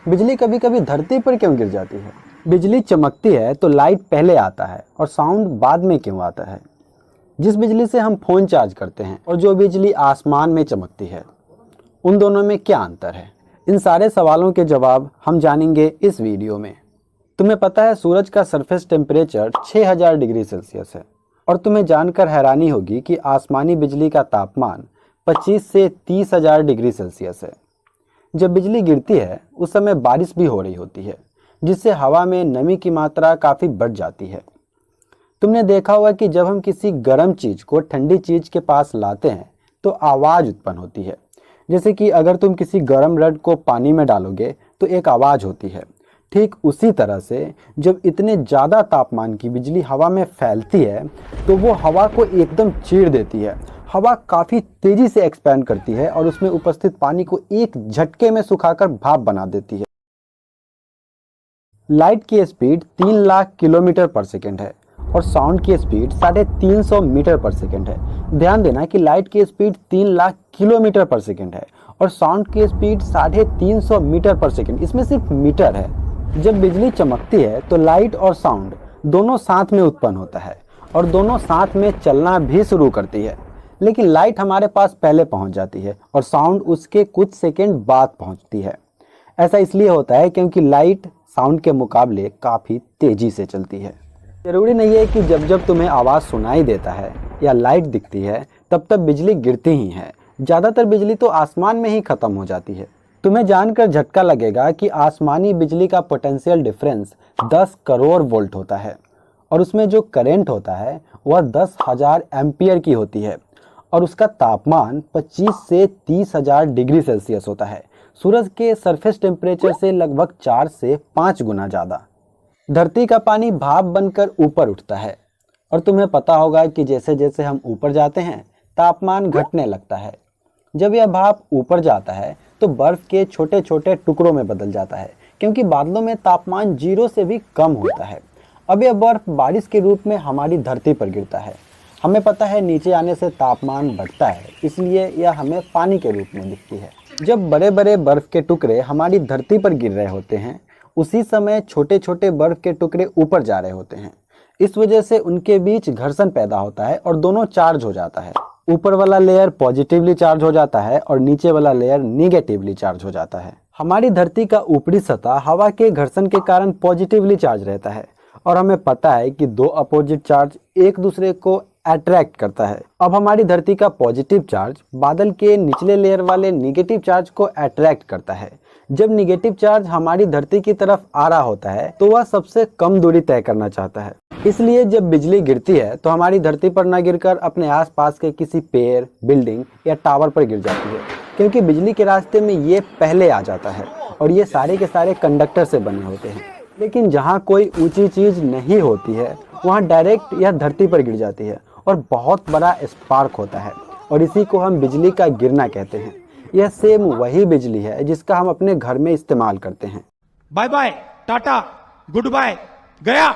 बिजली कभी कभी धरती पर क्यों गिर जाती है? बिजली चमकती है तो लाइट पहले आता है और साउंड बाद में क्यों आता है? जिस बिजली से हम फोन चार्ज करते हैं और जो बिजली आसमान में चमकती है, उन दोनों में क्या अंतर है? इन सारे सवालों के जवाब हम जानेंगे इस वीडियो में। तुम्हें पता है सूरज का सरफेस टेम्परेचर 6000 डिग्री सेल्सियस है और तुम्हें जानकर हैरानी होगी कि आसमानी बिजली का तापमान 25 से 30,000 डिग्री सेल्सियस है। जब बिजली गिरती है उस समय बारिश भी हो रही होती है, जिससे हवा में नमी की मात्रा काफ़ी बढ़ जाती है। तुमने देखा होगा कि जब हम किसी गर्म चीज़ को ठंडी चीज़ के पास लाते हैं तो आवाज़ उत्पन्न होती है। जैसे कि अगर तुम किसी गर्म रड को पानी में डालोगे तो एक आवाज़ होती है। ठीक उसी तरह से जब इतने ज़्यादा तापमान की बिजली हवा में फैलती है तो वो हवा को एकदम चीर देती है। हवा काफ़ी तेज़ी से एक्सपैंड करती है और उसमें उपस्थित पानी को एक झटके में सुखाकर भाप बना देती है। लाइट की स्पीड 3 लाख किलोमीटर पर सेकेंड है और साउंड की स्पीड 350 मीटर पर सेकेंड है। ध्यान देना कि लाइट की स्पीड 3 लाख किलोमीटर पर सेकेंड है और साउंड की स्पीड 350 मीटर पर सेकेंड, इसमें सिर्फ मीटर है। जब बिजली चमकती है तो लाइट और साउंड दोनों साथ में उत्पन्न होता है और दोनों साथ में चलना भी शुरू करती है। लेकिन लाइट हमारे पास पहले पहुंच जाती है और साउंड उसके कुछ सेकंड बाद पहुंचती है। ऐसा इसलिए होता है क्योंकि लाइट साउंड के मुकाबले काफ़ी तेज़ी से चलती है। ज़रूरी नहीं है कि जब जब तुम्हें आवाज़ सुनाई देता है या लाइट दिखती है तब तब बिजली गिरती ही है। ज़्यादातर बिजली तो आसमान में ही ख़त्म हो जाती है। तुम्हें जानकर झटका लगेगा कि आसमानी बिजली का पोटेंशियल डिफरेंस 10 करोड़ वोल्ट होता है और उसमें जो करंट होता है वह 10,000 एम्पियर की होती है और उसका तापमान 25 से 30,000 डिग्री सेल्सियस होता है। सूरज के सरफेस टेम्परेचर से लगभग 4 से 5 गुना ज़्यादा। धरती का पानी भाप बनकर ऊपर उठता है और तुम्हें पता होगा कि जैसे जैसे हम ऊपर जाते हैं तापमान घटने लगता है। जब यह भाप ऊपर जाता है तो बर्फ़ के छोटे छोटे टुकड़ों में बदल जाता है, क्योंकि बादलों में तापमान 0 से भी कम होता है। अब यह बर्फ़ बारिश के रूप में हमारी धरती पर गिरता है। हमें पता है नीचे आने से तापमान बढ़ता है, इसलिए यह हमें पानी के रूप में दिखती है। जब बड़े बड़े बर्फ़ के टुकड़े हमारी धरती पर गिर रहे होते हैं उसी समय छोटे छोटे बर्फ़ के टुकड़े ऊपर जा रहे होते हैं। इस वजह से उनके बीच घर्षण पैदा होता है और दोनों चार्ज हो जाता है। ऊपर वाला लेयर पॉजिटिवली चार्ज हो जाता है और नीचे वाला लेयर निगेटिवली चार्ज हो जाता है। हमारी धरती का ऊपरी सतह हवा के घर्षण के कारण पॉजिटिवली चार्ज रहता है और हमें पता है कि दो अपोजिट चार्ज एक दूसरे को अट्रैक्ट करता है। अब हमारी धरती का पॉजिटिव चार्ज बादल के निचले लेयर वाले निगेटिव चार्ज को अट्रैक्ट करता है। जब निगेटिव चार्ज हमारी धरती की तरफ आ रहा होता है तो वह सबसे कम दूरी तय करना चाहता है। इसलिए जब बिजली गिरती है तो हमारी धरती पर न गिरकर अपने आसपास के किसी पेड़, बिल्डिंग या टावर पर गिर जाती है, क्योंकि बिजली के रास्ते में ये पहले आ जाता है और ये सारे के सारे कंडक्टर से बने होते हैं। लेकिन जहाँ कोई ऊंची चीज़ नहीं होती है वहाँ डायरेक्ट यह धरती पर गिर जाती है और बहुत बड़ा स्पार्क होता है और इसी को हम बिजली का गिरना कहते हैं। यह सेम वही बिजली है जिसका हम अपने घर में इस्तेमाल करते हैं। Bye bye, tata, goodbye, गया।